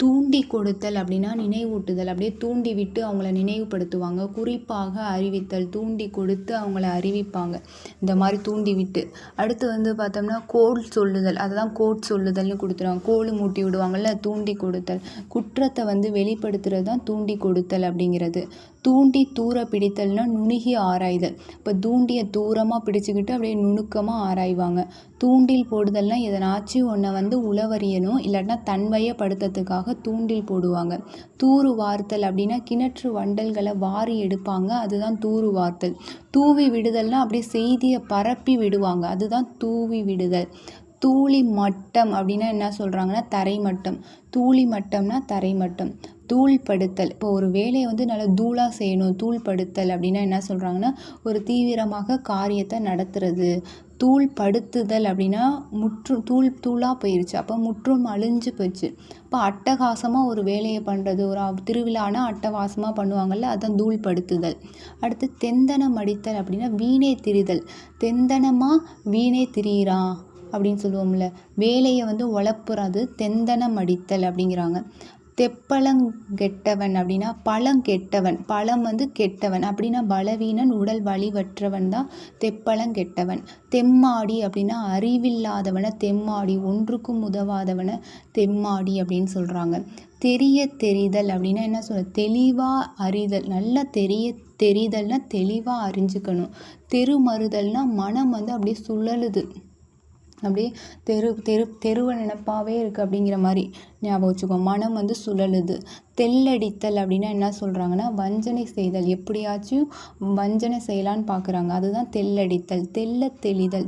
தூண்டி கொடுத்தல் அப்படின்னா நினைவூட்டுதல், அப்படியே தூண்டி விட்டு அவங்கள நினைவுபடுத்துவாங்க. குறிப்பாக அறிவித்தல், தூண்டி கொடுத்து அவங்கள அறிவிப்பாங்க. இந்த மாதிரி தூண்டி விட்டு. அடுத்து வந்து பார்த்தோம்னா கோல் சொல்லுதல், அதுதான் கோட் சொல்லுதல்னு கொடுத்துருவாங்க. கோல் மூட்டி விடுவாங்கள்ல, தூண்டி கொடுத்தல். குற்றத்தை வந்து வெளிப்படுத்துறது தான் தூண்டி கொடுத்தல் அப்படிங்கிறது. தூண்டி தூர பிடித்தல்னா நுணுகி ஆராய்தல். இப்போ தூண்டியை தூரமாக பிடிச்சிக்கிட்டு அப்படியே நுணுக்கமாக ஆராய்வாங்க. தூண்டில் போடுதல்னா எதனாச்சும் ஒன்றை வந்து உளவறியணும், இல்லாட்டினா தன்வயப்படுத்துறதுக்காக தூண்டில் போடுவாங்க. தூறு வார்த்தல் அப்படின்னா கிணற்று வண்டல்களை வாரி எடுப்பாங்க, அதுதான் தூறு வார்த்தல். தூவி விடுதல்னா அப்படியே செய்தியை பரப்பி விடுவாங்க, அதுதான் தூவி விடுதல். தூளி மட்டம் அப்படின்னா என்ன சொல்கிறாங்கன்னா தரைமட்டம். தூளி மட்டம்னா தரைமட்டம். தூள்படுத்தல், இப்போ ஒரு வேலையை வந்து நல்லா தூளாக செய்யணும். தூள்படுத்தல் அப்படின்னா என்ன சொல்கிறாங்கன்னா ஒரு தீவிரமாக காரியத்தை நடத்துறது. தூள்படுத்துதல் அப்படின்னா தூள் தூளாக போயிடுச்சு, அப்போ முற்றும் அழிஞ்சு போச்சு. இப்போ அட்டகாசமாக ஒரு வேலையை பண்ணுறது, ஒரு திருவிழானா அட்டகாசமாக பண்ணுவாங்கள்ல, அதுதான் தூள்படுத்துதல். அடுத்து தெந்தனம் அடித்தல் அப்படின்னா வீணே திரிதல். தெந்தனமாக வீணே திரியிறான் அப்படின்னு சொல்லுவோம்ல, வேலையை வந்து உழப்புறது தெந்தனம் அடித்தல் அப்படிங்கிறாங்க. தெப்பலங்கெட்டவன் அப்படின்னா பழங்கெட்டவன். பழம் வந்து கெட்டவன் அப்படின்னா பலவீனன், உடல் வலிவற்றவன் தான் தெப்பலங்கெட்டவன். தெம்மாடி அப்படின்னா அறிவில்லாதவனை தெம்மாடி, ஒன்றுக்கும் உதவாதவனை தெம்மாடி அப்படின்னு சொல்கிறாங்க. தெரிய தெரிதல் அப்படின்னா என்ன சொல்ல, தெளிவாக அறிதல். நல்லா தெரிதல்னா தெளிவாக அறிஞ்சுக்கணும். தெருமறுதல்னா மனம் வந்து அப்படியே சுழலுது, அப்படியே தெருவை நினப்பாவே இருக்குது அப்படிங்கிற மாதிரி ஞாபகம் வச்சுக்கோ. மனம் வந்து சுழலுது. தெல்லடித்தல் அப்படின்னா என்ன சொல்கிறாங்கன்னா வஞ்சனை செய்தல், எப்படியாச்சும் வஞ்சனை செய்யலான்னு பார்க்குறாங்க, அதுதான் தெல்லடித்தல். தெளிதல்,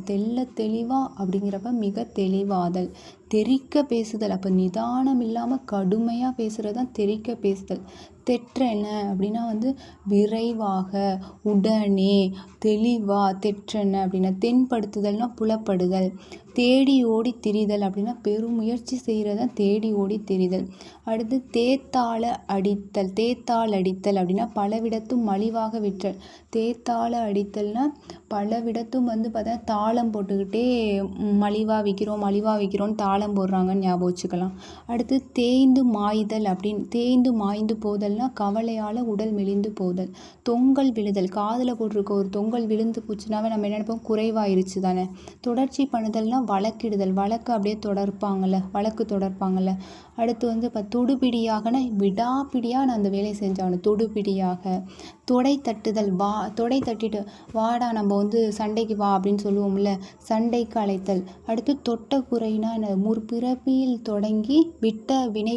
தெளிவா அப்படிங்கிறப்ப மிக தெளிவாதல். தெறிக்க பேசுதல், அப்போ நிதானம் இல்லாமல் கடுமையாக பேசுகிறது தான் தெறிக்க பேசுதல். தெற்றென அப்படின்னா வந்து விரைவாக, உடனே, தெளிவாக. தெற்றென அப்படின்னா தென்படுத்துதல்னா புலப்படுதல். தேடி ஓடி திரிதல் அப்படின்னா பெருமுயற்சி செய்கிறதா தேடி ஓடி திரிதல். அடுத்து தேத்தாள அடித்தல். தேத்தாள் அடித்தல் அப்படின்னா பலவிடத்தும் மலிவாக விற்றல். தேத்தாள அடித்தல்னா பலவிடத்தும் வந்து பார்த்தா தாளம் போட்டுக்கிட்டே மலிவாக விற்கிறோன்னு தாளம் போடுறாங்கன்னு ஞாபகம் வச்சுக்கலாம். அடுத்து தேய்ந்து மாய்தல் அப்படின்னு, தேய்ந்து மாய்ந்து போதல்னா கவலையால் உடல் மெலிந்து போதல். தொங்கல் விழுதல், காதில் போட்டிருக்க ஒரு தொங்கல் விழுந்து போச்சுனாவே நம்ம என்ன நினைப்போம், குறைவாயிருச்சு தானே. தொடர்ச்சி பண்ணுதல்னா வழக்கிடுதல், வழக்கு அப்படியே வழக்கு தொடர்ப்பாங்கள்ல. அடுத்து வந்து இப்போ தொடுபிடியாகனா விடாப்பிடியாக நான் அந்த வேலையை செஞ்சாகணும், தொடுபிடியாக. தொடை தட்டுதல், தொடை தட்டிட்டு வாடா நம்ம வந்து சண்டைக்கு வா அப்படின்னு சொல்லுவோம்ல, சண்டைக்கு அழைத்தல். அடுத்து தொட்ட குறைனா முற்பிறப்பில் தொடங்கி விட்ட வினை